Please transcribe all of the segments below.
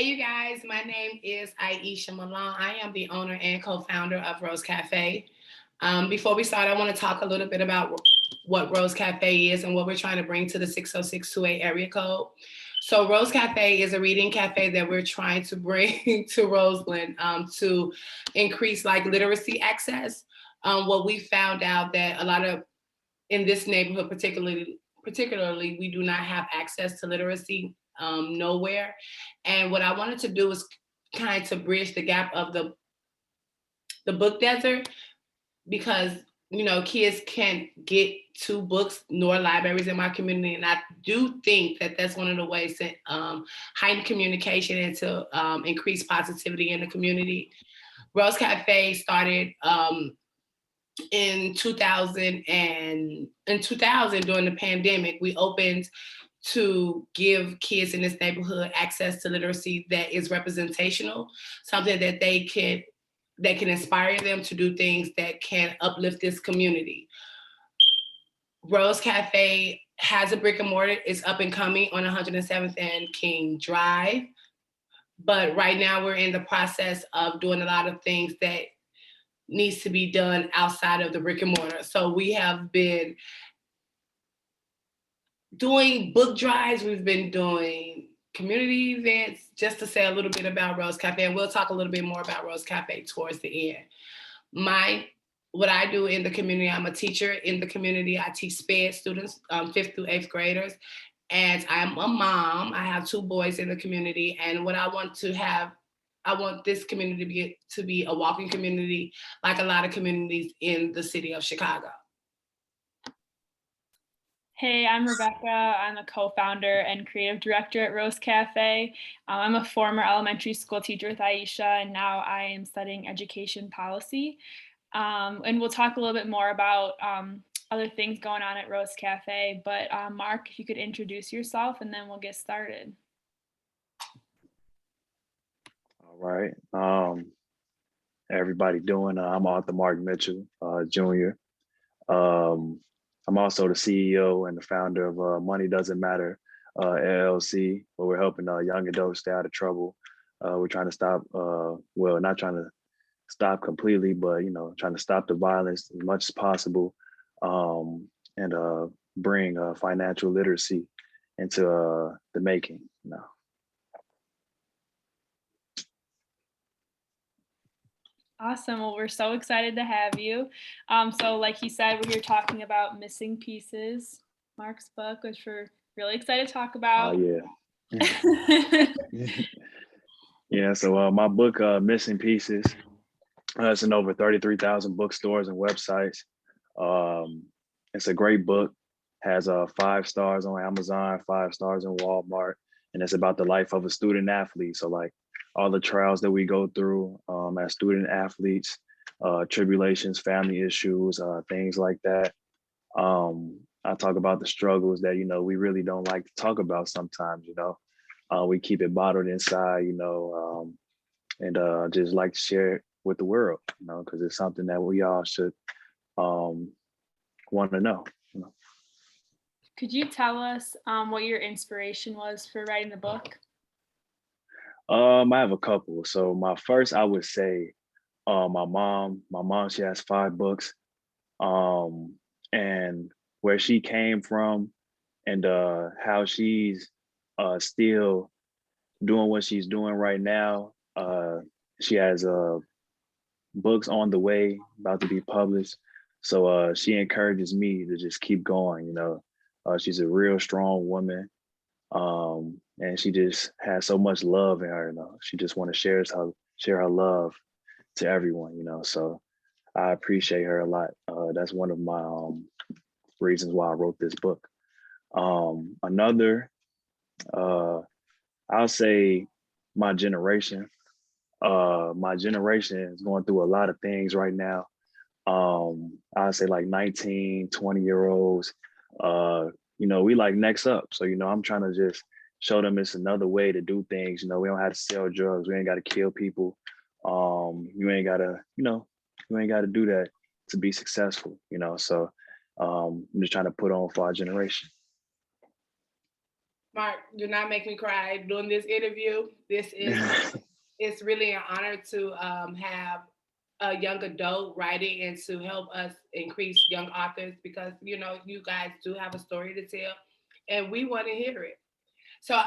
Hey, you guys, my name is Aisha Malone. I am the owner and co-founder of Rose Café. Before we start, I want to talk a little bit about what Rose Cafe is and what we're trying to bring to the 60628 area code. So Rose Cafe is a reading cafe that we're trying to bring to Roseland to increase like literacy access. What we found out that a lot of in this neighborhood, particularly, we do not have access to literacy nowhere. And what I wanted to do was kind of to bridge the gap of the book desert because kids can't get to books nor libraries in my community, and I do think that that's one of the ways to heighten communication and to increase positivity in the community. Rose Cafe started in 2000 and in 2000 during the pandemic. We opened to give kids in this neighborhood access to literacy that is representational, something that can inspire them to do things that can uplift this community. Rose Cafe has a brick and mortar. It's up and coming on 107th and King Drive. But right now we're in the process of doing a lot of things that needs to be done outside of the brick and mortar. So we have been doing book drives. We've been doing community events, just to say a little bit about Rose Cafe, and we'll talk a little bit more about Rose Cafe towards the end. What I do in the community, I'm a teacher in the community. I teach SPED students, 5th through 8th graders, and I'm a mom. I have 2 boys in the community, and what I want this community to be a walking community, like a lot of communities in the city of Chicago. Hey, I'm Rebecca. I'm a co-founder and creative director at Rose Cafe. I'm a former elementary school teacher with Aisha, and now I am studying education policy. And we'll talk a little bit more about other things going on at Rose Cafe. But Marc, if you could introduce yourself, and then we'll get started. All right. Everybody doing? I'm author Marc Mitchell, Jr. I'm also the CEO and the founder of Money Doesn't Matter, LLC, where we're helping young adults stay out of trouble. We're trying to stop, not trying to stop completely, but trying to stop the violence as much as possible, and bring financial literacy into the making. Awesome. Well, we're so excited to have you. So like he said, we're here talking about Missing Pieces, Marc's book, which we're really excited to talk about. Yeah. Yeah, so my book, Missing Pieces, it's in over 33,000 bookstores and websites. It's a great book, has 5 stars on Amazon, 5 stars in Walmart, and it's about the life of a student athlete. So like all the trials that we go through as student athletes, tribulations, family issues, things like that. I talk about the struggles that, we really don't like to talk about sometimes, we keep it bottled inside, and just like to share it with the world, because it's something that we all should want to know. Could you tell us what your inspiration was for writing the book? I have a couple. So my first, I would say, my mom, she has 5 books, and where she came from and how she's still doing what she's doing right now. She has books on the way, about to be published. So she encourages me to just keep going, she's a real strong woman. And she just has so much love in her, she just want to share her love to everyone, so I appreciate her a lot. That's one of my reasons why I wrote this book. Another, I'll say my generation. My generation is going through a lot of things right now. I'll say like 19, 20-year-olds, we like next up. So, I'm trying to just show them it's another way to do things. We don't have to sell drugs. We ain't got to kill people. You ain't got to do that to be successful, So I'm just trying to put on for our generation. Mark, do not make me cry doing this interview. It's really an honor to have a young adult writing and to help us increase young authors because you guys do have a story to tell, and we want to hear it. So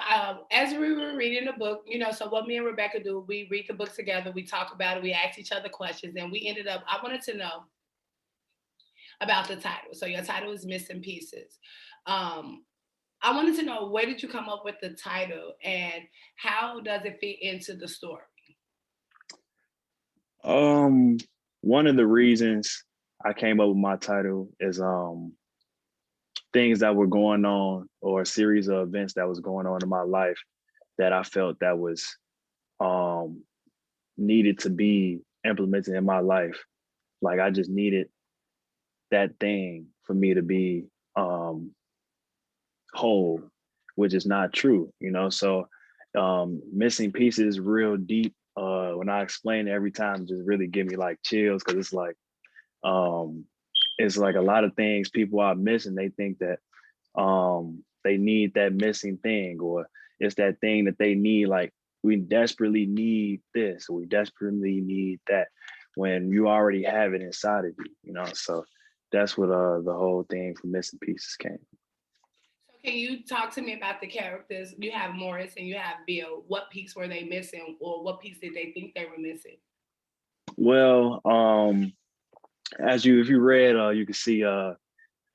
as we were reading the book, so what me and Rebecca do, we read the book together, we talk about it, we ask each other questions, and we ended up. I wanted to know about the title. So your title is Missing Pieces. Um, I wanted to know, where did you come up with the title and how does it fit into the story? Um, One of the reasons I came up with my title is things that were going on, or a series of events that was going on in my life that I felt that was um needed to be implemented in my life. Like I just needed that thing for me to be whole, which is not true, So missing pieces real deep. When I explain it every time, just really give me like chills because um it's like a lot of things people are missing. They think that they need that missing thing, or it's that thing that they need, like we desperately need this, or we desperately need that, when you already have it inside of you. So that's what the whole thing for missing pieces came. So can you talk to me about the characters? You have Morris and you have Bill. What piece were they missing, or what piece did they think they were missing? Well, as you if you read, you can see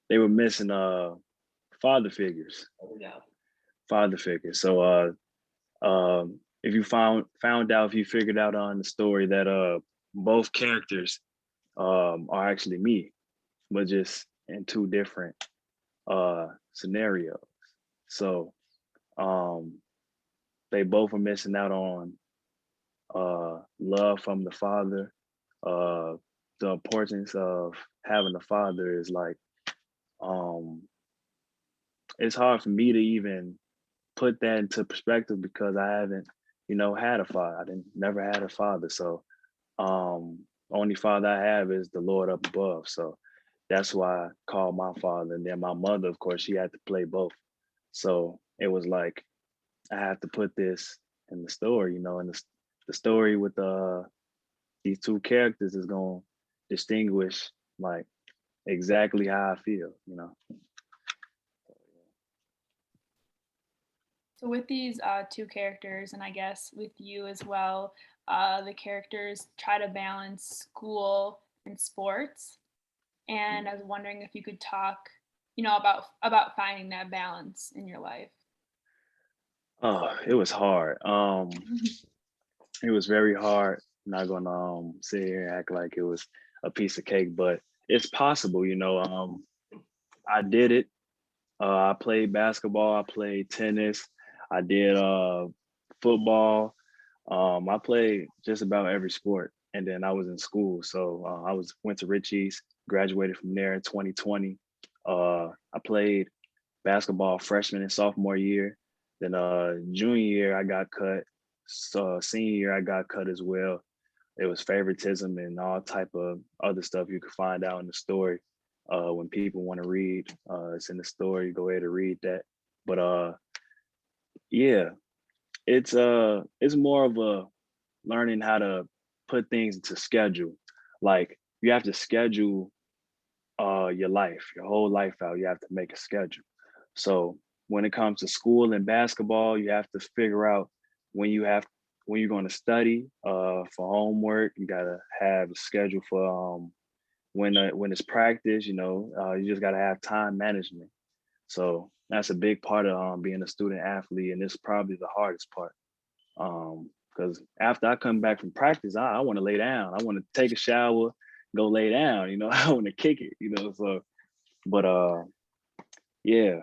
they were missing father figures. There we go. Father figures. So if you found out, if you figured out on the story that both characters are actually me, but just in two different scenarios. So um they both are missing out on love from the father. Uh the importance of having a father is like um it's hard for me to even put that into perspective because I haven't, had a father. I didn't never had a father. So only father I have is the Lord up above. So that's why I call my father. And then my mother, of course, she had to play both. So it was like I have to put this in the story, and the story with these two characters is gonna distinguish like exactly how I feel. So with these two characters, and I guess with you as well, the characters try to balance school and sports. And I was wondering if you could talk, about finding that balance in your life. Oh, it was hard. It was very hard. I'm not gonna sit here and act like it was a piece of cake, but it's possible. I did it. I played basketball, I played tennis, I did football. I played just about every sport, and then I was in school. So went to Richie's, graduated from there in 2020. I played basketball freshman and sophomore year. Then junior year I got cut. So senior year I got cut as well. It was favoritism and all type of other stuff you could find out in the story. When people want to read, it's in the story. Go ahead and read that. But yeah, it's more of a learning how to put things into schedule. Like you have to schedule your life, your whole life out. You have to make a schedule. So when it comes to school and basketball, you have to figure out when you have when you're going to study for homework. You gotta have a schedule for when it's practice. You just gotta have time management. So that's a big part of being a student athlete, and it's probably the hardest part. Because after I come back from practice, I want to lay down. I want to take a shower, go lay down. I want to kick it. So, but yeah,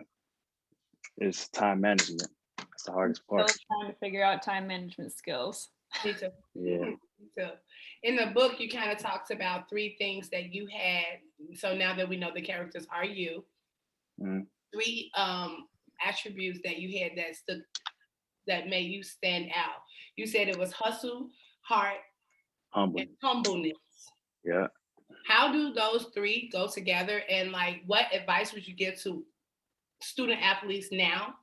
it's time management. That's the hardest Still part. trying to figure out time management skills. Me too. Yeah. Me too. In the book, you kind of talked about three things that you had. So now that we know the characters are you, Mm. three attributes that you had that made you stand out. You said it was hustle, heart, and Humbling. humbleness. Yeah. How do those three go together? And like, what advice would you give to student athletes now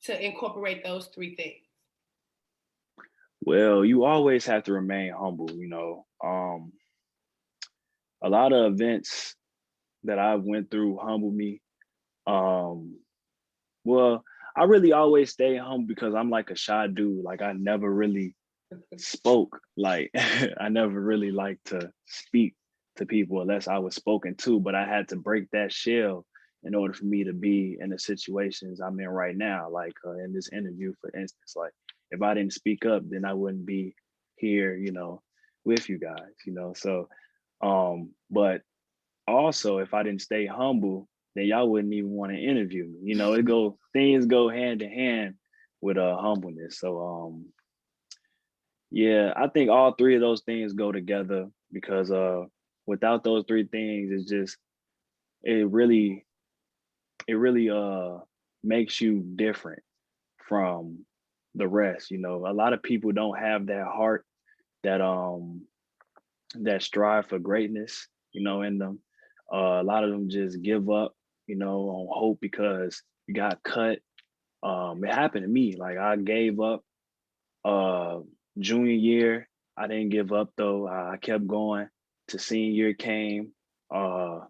to incorporate those three things? Well, you always have to remain humble, you know. A lot of events that I went through humble me. Um, well, I really always stay humble because I'm like a shy dude. Like I never really spoke. Like I never really liked to speak to people unless I was spoken to, but I had to break that shell in order for me to be in the situations I'm in right now. Like in this interview, for instance, like if I didn't speak up, then I wouldn't be here, you know, with you guys, you know. So, but also if I didn't stay humble, then y'all wouldn't even want to interview me. You know, things go hand in hand with humbleness. So yeah, I think all three of those things go together because without those three things, it's just it really makes you different from the rest. You know, a lot of people don't have that heart that that strive for greatness, you know, in them. A lot of them just give up, you know, on hope because you got cut. It happened to me. Like I gave up uh junior year. I didn't give up though. I kept going to senior year came, uh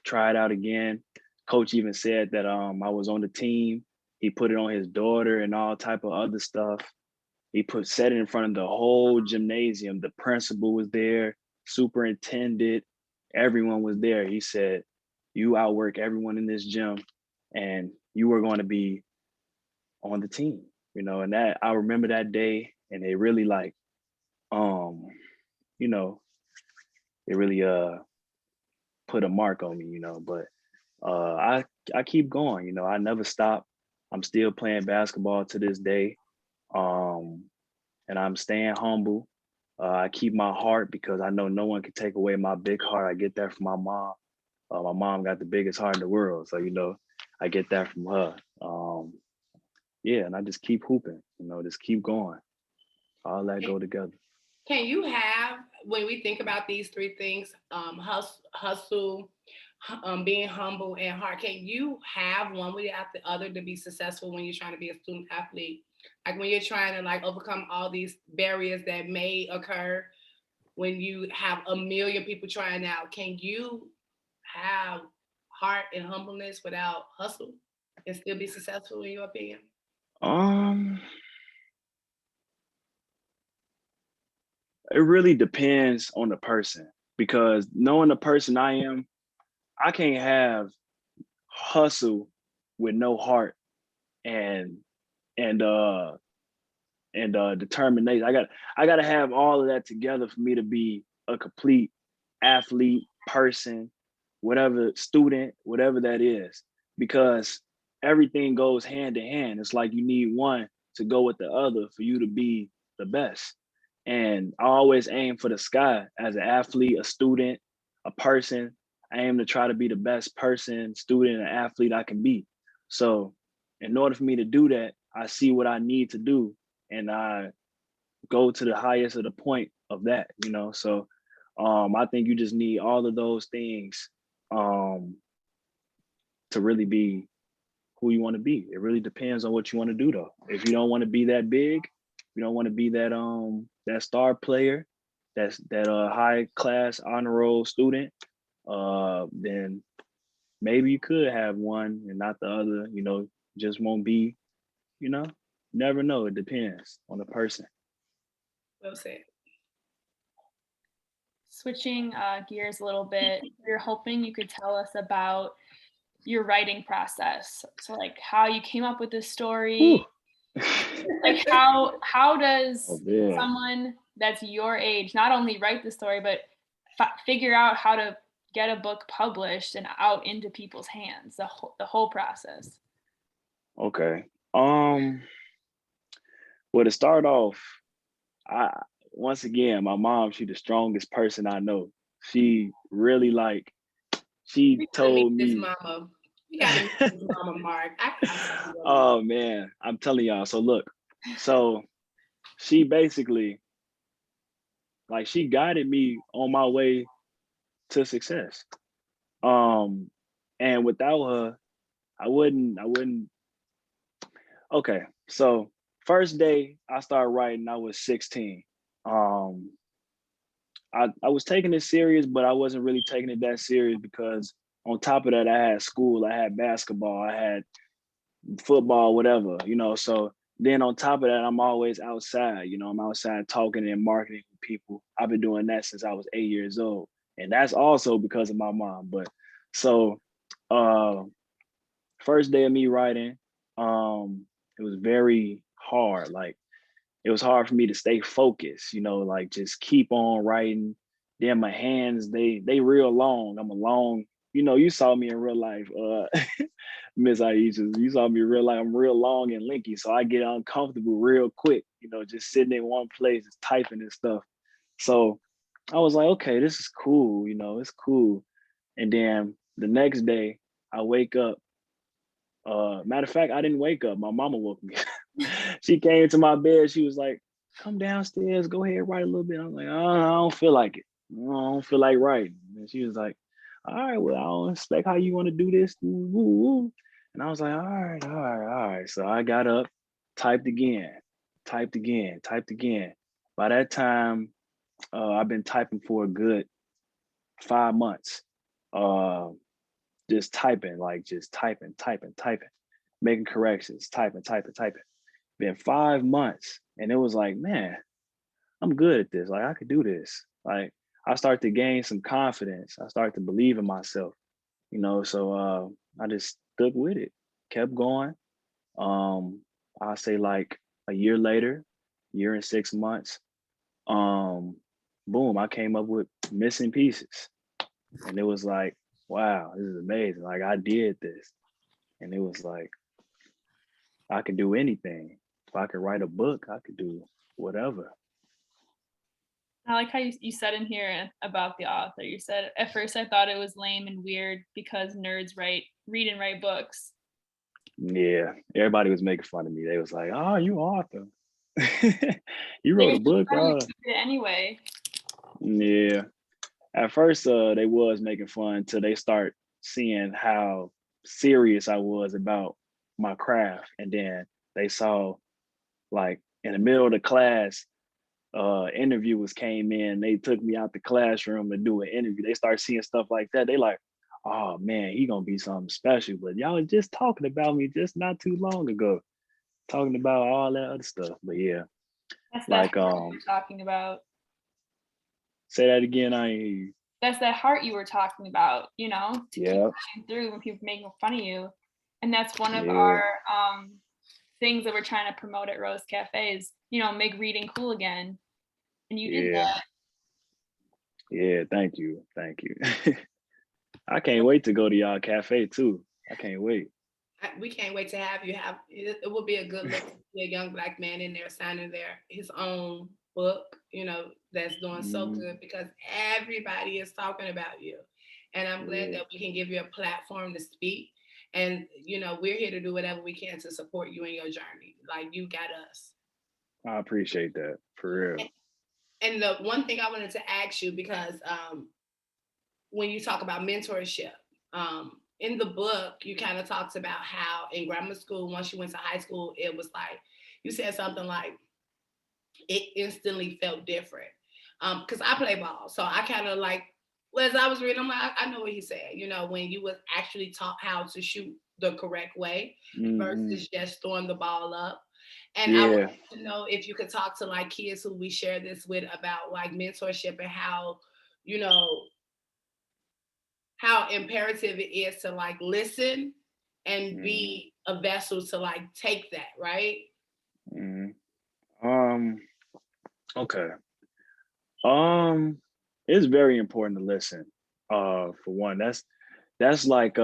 tried out again. Coach even said that I was on the team. He put it on his daughter and all type of other stuff. He said it in front of the whole gymnasium. The principal was there, superintendent, everyone was there. He said, "You outwork everyone in this gym, and you are going to be on the team." You know, and that I remember that day, and it really like, you know, it really put a mark on me. You know, but I keep going. You know, I never stop. I'm still playing basketball to this day. Um, and I'm staying humble. I keep my heart because I know no one can take away my big heart. I get that from my mom. My mom got the biggest heart in the world, so you know, I get that from her. Yeah, and I just keep hooping. You know, just keep going. All that go together. Can you have, when we think about these three things, hustle, being humble, and heart, can you have one without the other to be successful when you're trying to be a student athlete? Like when you're trying to like overcome all these barriers that may occur when you have a million people trying out, can you have heart and humbleness without hustle and still be successful in your opinion? Um, it really depends on the person because knowing the person I am, I can't have hustle with no heart and and uh determination. I got to have all of that together for me to be a complete athlete, person, whatever, student, whatever that is, because everything goes hand in hand. It's like you need one to go with the other for you to be the best. And I always aim for the sky as an athlete, a student, a person. I aim to try to be the best person, student, and athlete I can be. So in order for me to do that, I see what I need to do and I go to the highest of the point of that, you know. So I think you just need all of those things um to really be who you want to be. It really depends on what you want to do though. If you don't want to be that big, you don't want to be that star player, that high class honor roll student, then maybe you could have one and not the other, you know, just won't be, you know, never know. It depends on the person. Well said. Switching gears a little bit, we are hoping you could tell us about your writing process. So like how you came up with this story, like how Oh does man. someone that's your age not only write the story, but figure out how to get a book published and out into people's hands, the whole process? Okay. Well, to start off, I once again, my mom, she the strongest person I know. She really like she We gotta meet told this me. mama. We gotta meet this mama, Marc. I gotta see your mama. Oh man, I'm telling y'all. So look, so she basically like she guided me on my way to success. Um, and without her, I wouldn't Okay, so first day I started writing, I was 16. Um, I was taking it serious, but I wasn't really taking it that serious because on top of that, I had school, I had basketball, I had football, whatever, So then on top of that, I'm always outside, I'm outside talking and marketing with people. I've been doing that since I was 8 years old. And that's also because of my mom. But so uh first day of me writing, it was very hard. Like it was hard for me to stay focused, like just keep on writing. Then my hands, they real long. I'm a long, you saw me in real life, Miss Aisha. You saw me in real life. I'm real long and linky. So I get uncomfortable real quick, just sitting in one place, just typing and stuff. So I was like, okay, this is cool, it's cool. And then the next day I wake up. Matter of fact, I didn't wake up. My mama woke me. She came to my bed. She was like, "Come downstairs. Go ahead, write a little bit." I'm like, "Oh, I don't feel like it. I don't feel like writing." And she was like, "All right, well, I don't expect how you want to do this." Woo, woo, woo. And I was like, "All right, all right, all right." So I got up, typed again, typed again, typed again. By that time, I've been typing for a good 5 months. Uh, just typing, like just typing, typing, typing, making corrections, typing, typing, typing. Been 5 months. And it was like, man, I'm good at this. Like I could do this. Like I started to gain some confidence. I started to believe in myself, So I just stuck with it, kept going. I say like a year later, year and 6 months, um, boom, I came up with missing pieces. And it was like, wow, this is amazing. Like I did this. And it was like, I could do anything. If I could write a book, I could do whatever. I like how you said in here about the author. You said, at first I thought it was lame and weird because nerds read and write books. Yeah, everybody was making fun of me. They was like, "Oh, you author. You Like, wrote a it's just book." how you do it anyway. Yeah. At first, they was making fun until they start seeing how serious I was about my craft, and then they saw, like, in the middle of the class, interviewers came in. They took me out the classroom to do an interview. They start seeing stuff like that. They like, "Oh man, he gonna be something special." But y'all was just talking about me just not too long ago, talking about all that other stuff. But yeah, That's that like heart you were talking about. say that again. I ain't hear you. That's that heart you were talking about, to keep Yeah, pushing through when people making fun of you. And that's one of yeah, our things that we're trying to promote at Rose Café is, make reading cool again. And you did yeah, that. yeah. Thank you, thank you. I can't wait to go to y'all cafe too. I can't wait. We can't wait to have you. It will be a good look to see a young Black man in there signing his own book, that's doing so Mhm. good because everybody is talking about you. And I'm glad Yeah, that we can give you a platform to speak. And we're here to do whatever we can to support you in your journey. Like you got us. I appreciate that for real. And the one thing I wanted to ask you, because when you talk about mentorship, in the book, you kind of talked about how in grammar school, once you went to high school, it was like, you said something like, it instantly felt different. Because I play ball. So I kind of like, well, as I was reading, I'm like, I know what he said, when you was actually taught how to shoot the correct way Hmm. versus just throwing the ball up. And I Yeah. wanted to know if you could talk to like kids who we share this with about like mentorship and you know, how imperative it is to like listen and Hmm. be a vessel to like take that, right? Hmm. Um. Okay. Um. It's very important to listen. For one, that's like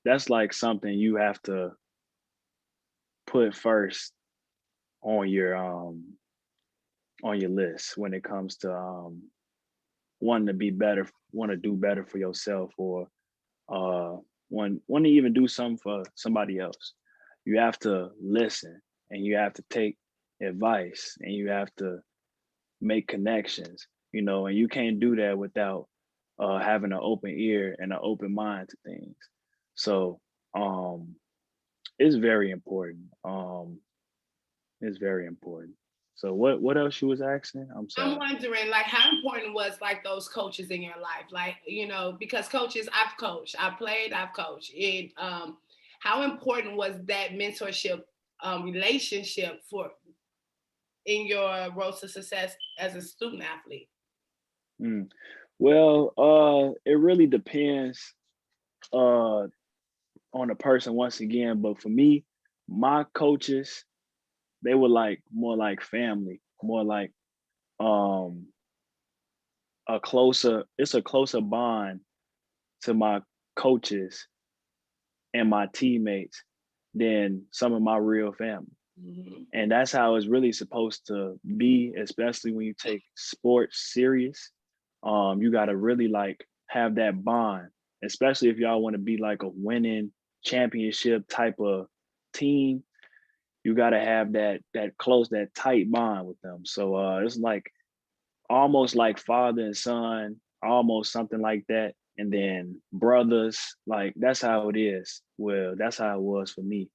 that's like something you have to put first on your list when it comes to wanting to be better, want to do better for yourself, or uh want to even do something for somebody else. You have to listen, and you have to take advice, and you have to make connections, and you can't do that without having an open ear and an open mind to things. So um it's very important. It's very important. So what else you was asking? I'm I'm sorry. wondering, like, how important was like those coaches in your life? Like, because coaches, I've coached, I've played, I've coached. And how important was that mentorship relationship for in your road to success as a student athlete? Mm. Well, it really depends uh on the person once again, but for me, my coaches, they were like more like family, more like um it's a closer bond to my coaches and my teammates than some of my real family. Mm-hmm. And that's how it's really supposed to be, especially when you take sports serious. You got to really like have that bond, especially if y'all want to be like a winning championship type of team. You got to have that close, that tight bond with them. So it's like almost like father and son, almost something like that. And then brothers, like that's how it is. Well, that's how it was for me.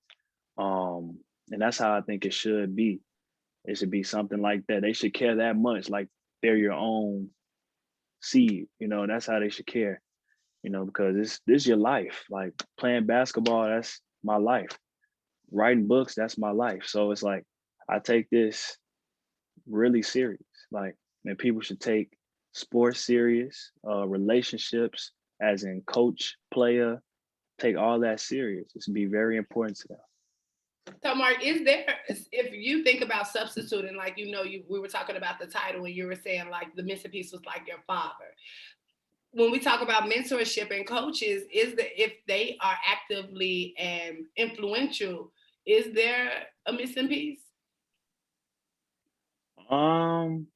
Um, and that's how I think it should be. It should be something like that. They should care that much, like they're your own seed. That's how they should care. Because this your life. Like playing basketball, that's my life. Writing books, that's my life. So it's like I take this really serious. Like, and people should take sports serious, relationships, as in coach, player, take all that serious. It's be very important to them. So, Mark, is there, if you think about substituting, like, we were talking about the title and you were saying like the missing piece was like your father. When we talk about mentorship and coaches, if they are actively and influential, is there a missing piece? Um,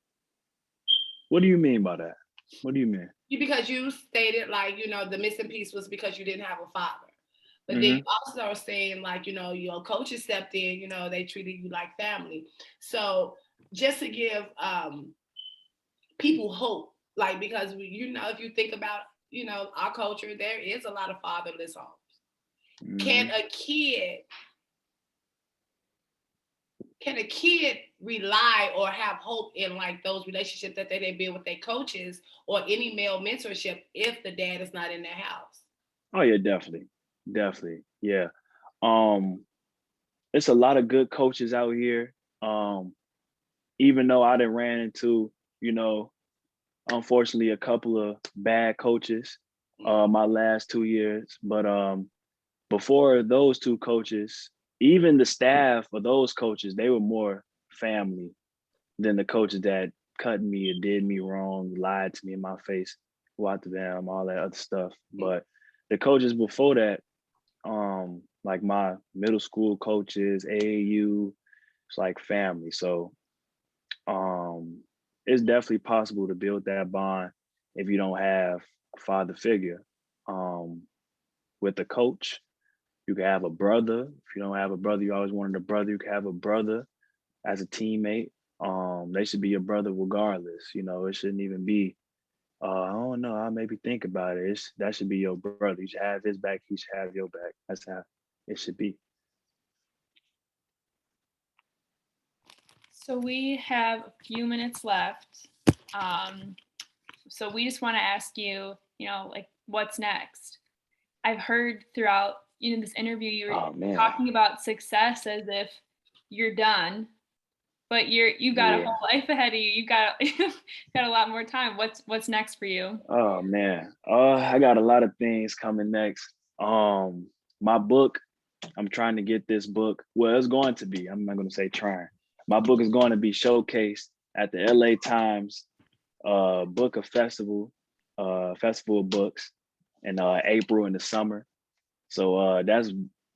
what do you mean by that? What do you mean? Because you stated like, the missing piece was because you didn't have a father. But then you Hmm. also are saying like, your coaches stepped in, they treated you like family. So just to give people hope, like, because if you think about, our culture, there is a lot of fatherless homes. Can Hmm. a kid can a kid rely or have hope in like those relationships that they build with their coaches or any male mentorship if the dad is not in their house? Oh yeah, definitely, definitely, yeah. Um, it's a lot of good coaches out here. Um, even though I done ran into, you know, unfortunately, a couple of bad coaches, my last 2 years, but before those two coaches, even the staff of those coaches, they were more family than the coaches that cut me or did me wrong, lied to me in my face, walked to them, all that other stuff. But the coaches before that, like my middle school coaches, AAU, it's like family. So um, it's definitely possible to build that bond if you don't have a father figure. Um, with a coach, you can have a brother. If you don't have a brother, you always wanted a brother. You can have a brother as a teammate. They should be your brother regardless. It shouldn't even be. I don't know. I maybe think about it. That should be your brother. You should have his back. He should have your back. That's how it should be. So we have a few minutes left. Um, so we just want to ask you, like, what's next? I've heard throughout, this interview, you were Oh man, talking about success as if you're done, but you got a yeah. whole life ahead of you. You got got a lot more time. What's next for you? Oh man. I got a lot of things coming next. My book. I'm trying to get this book. Well, it's going to be. I'm not going to say trying. My book is going to be showcased at the LA Times book of festival, festival of books in April in the summer. So that's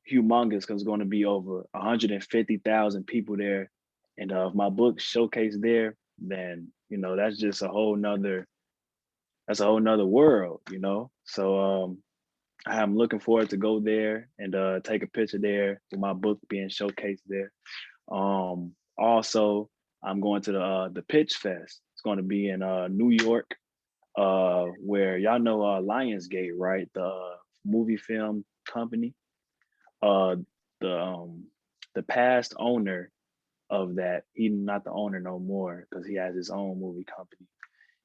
humongous because it's going to be over 150,000 people there. And if my book's showcased there, then that's just a whole nother world. So I'm looking forward to go there and take a picture there with my book being showcased there. Also, I'm going to the Pitch Fest. It's going to be in New York, where y'all know Lionsgate, right? The movie film company. Uh, the past owner of that, he's not the owner no more because he has his own movie company.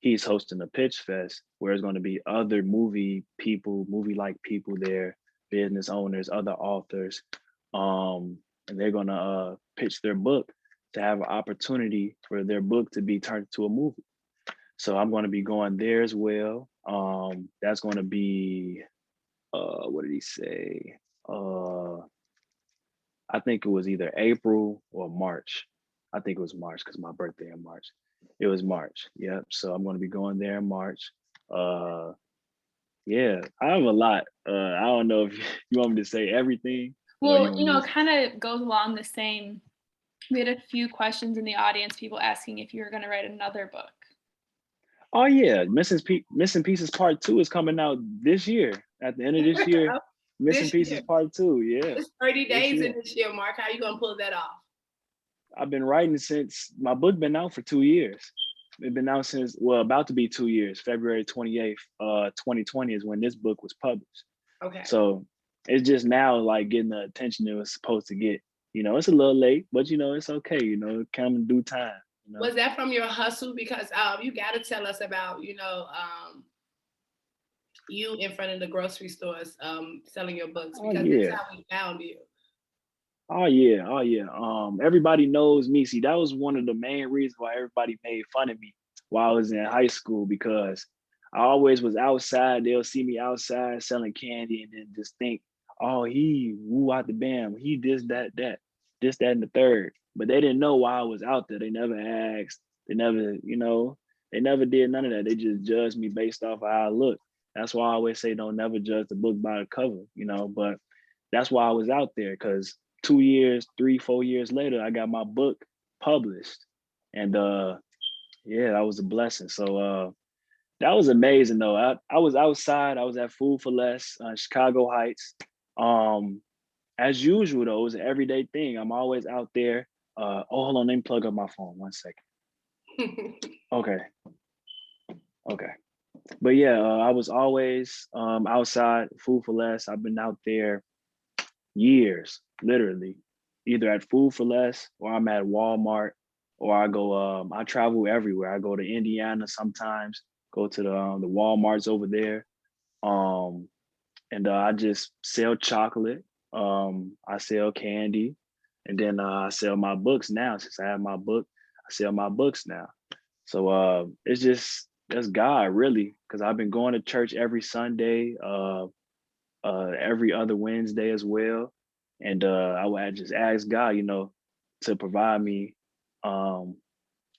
He's hosting a pitch fest where there's going to be other movie people, movie like people there, business owners, other authors, and they're going to pitch their book to have an opportunity for their book to be turned into a movie. So I'm going to be going there as well. That's going to be what did he say? I think it was either April or March. I think it was March because my birthday in March. It was March. Yep. So I'm going to be going there in March. Yeah, I have a lot. I don't know if you want me to say everything. Well, kind of goes along the same. We had a few questions in the audience, people asking if you were going to write another book. Oh yeah, Missing Pieces Part 2 is coming out this year. At the end of this year, Missing Pieces Part 2. Yeah, it's 30 days in this year, Marc. How are you gonna pull that off? I've been writing since my book been out for 2 years. It's been out since, well, about to be 2 years. February 28th, 2020 is when this book was published. Okay. So it's just now like getting the attention it was supposed to get. It's a little late, but it's okay. Come in due time. Was that from your hustle? Because you got to tell us about, you in front of the grocery stores selling your books, because that's how we found you. Oh yeah. Everybody knows me. See, that was one of the main reasons why everybody made fun of me while I was in high school, because I always was outside. They'll see me outside selling candy and then just think, oh, he woo out the bam. He this, that, and the third. But they didn't know why I was out there. They never asked. They never, they never did none of that. They just judged me based off of how I look. That's why I always say don't never judge the book by the cover, but that's why I was out there, because 2 years, 3, 4 years later, I got my book published. And yeah, that was a blessing. So that was amazing though. I was outside, I was at Food for Less, Chicago Heights. As usual though, it was an everyday thing. I'm always out there. Hold on, let me plug up my phone 1 second. Okay. But yeah, I was always outside Food for Less. I've been out there years, literally, either at Food for Less or I'm at Walmart, or I go, I travel everywhere. I go to Indiana sometimes, go to the Walmarts over there. And I just sell chocolate. I sell candy, and then I sell my books now. Since I have my book, I sell my books now. So it's just, that's God really, because I've been going to church every Sunday, every other Wednesday as well. And I would just ask God, to provide me,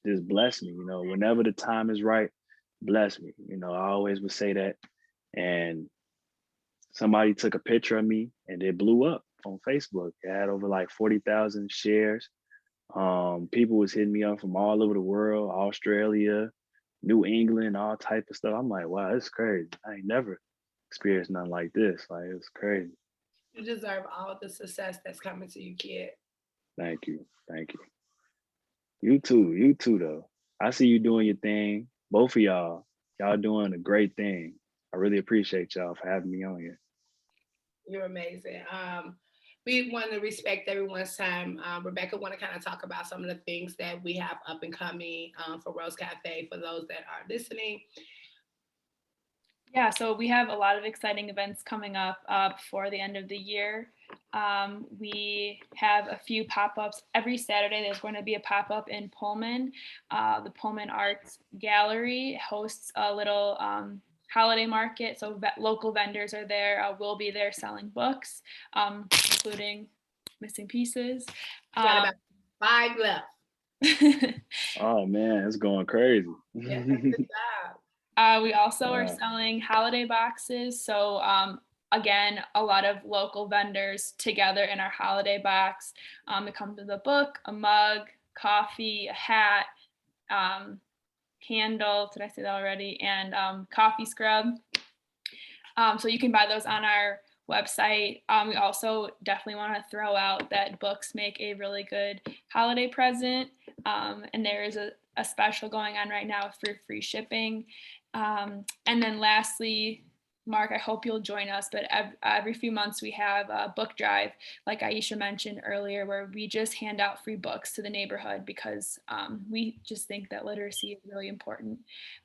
just bless me, whenever the time is right, bless me. I always would say that. And somebody took a picture of me and it blew up on Facebook. It had over like 40,000 shares. People was hitting me up from all over the world, Australia, New England, all type of stuff. I'm like, wow, it's crazy. I ain't never experienced nothing like this. Like, it's crazy. You deserve all the success that's coming to you, kid. Thank you. You too though. I see you doing your thing. Both of y'all doing a great thing. I really appreciate y'all for having me on here. You're amazing. We want to respect everyone's time. Rebecca want to kind of talk about some of the things that we have up and coming for Rose Cafe for those that are listening. Yeah, so we have a lot of exciting events coming up for the end of the year. We have a few pop-ups. Every Saturday, there's going to be a pop-up in Pullman. The Pullman Arts Gallery hosts a little holiday market. So local vendors are there. We'll be there selling books, including Missing Pieces. Got about 5 left. Oh man, it's going crazy. Yeah, good job. We also are selling holiday boxes. So again, a lot of local vendors together in our holiday box. It comes with a book, a mug, coffee, a hat, candle, did I say that already? And coffee scrub. So you can buy those on our website. We also definitely want to throw out that books make a really good holiday present. And there is a special going on right now for free shipping. And then lastly, Marc, I hope you'll join us. But every few months we have a book drive, like Aisha mentioned earlier, where we just hand out free books to the neighborhood because we just think that literacy is really important,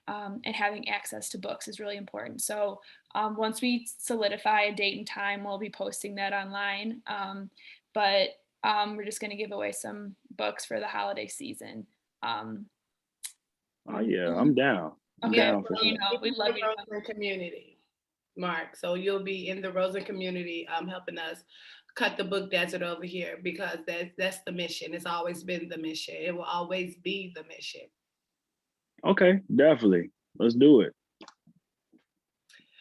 and having access to books is really important. So once we solidify a date and time, we'll be posting that online. But we're just going to give away some books for the holiday season. Oh yeah, I'm down. I'm Okay, down for you sure. know, we love The you. Roseland community, Marc. So you'll be in the Roseland community, helping us cut the book desert over here because that's the mission. It's always been the mission. It will always be the mission. Okay, definitely. Let's do it.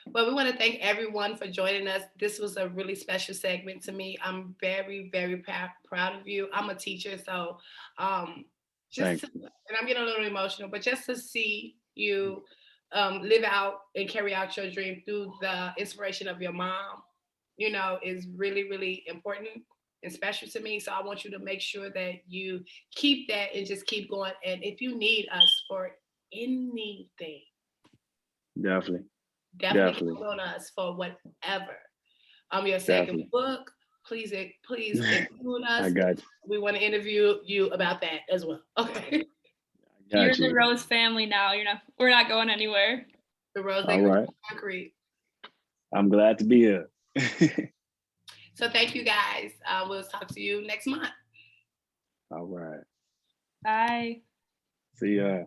Well, we want to thank everyone for joining us. This was a really special segment to me. I'm very, very proud of you. I'm a teacher, so Thank and I'm getting a little emotional, but just to see you live out and carry out your dream through the inspiration of your mom, is really, really important and special to me. So I want you to make sure that you keep that and just keep going. And if you need us for anything, Definitely. definitely count on us for whatever. Your second Definitely. book, please include us. I got you. We want to interview you about that as well. Okay. You're Got in the you. Rose family now. We're not going anywhere. The Rose All right. Concrete. I'm glad to be here. So thank you guys. We'll talk to you next month. All right. Bye. See ya.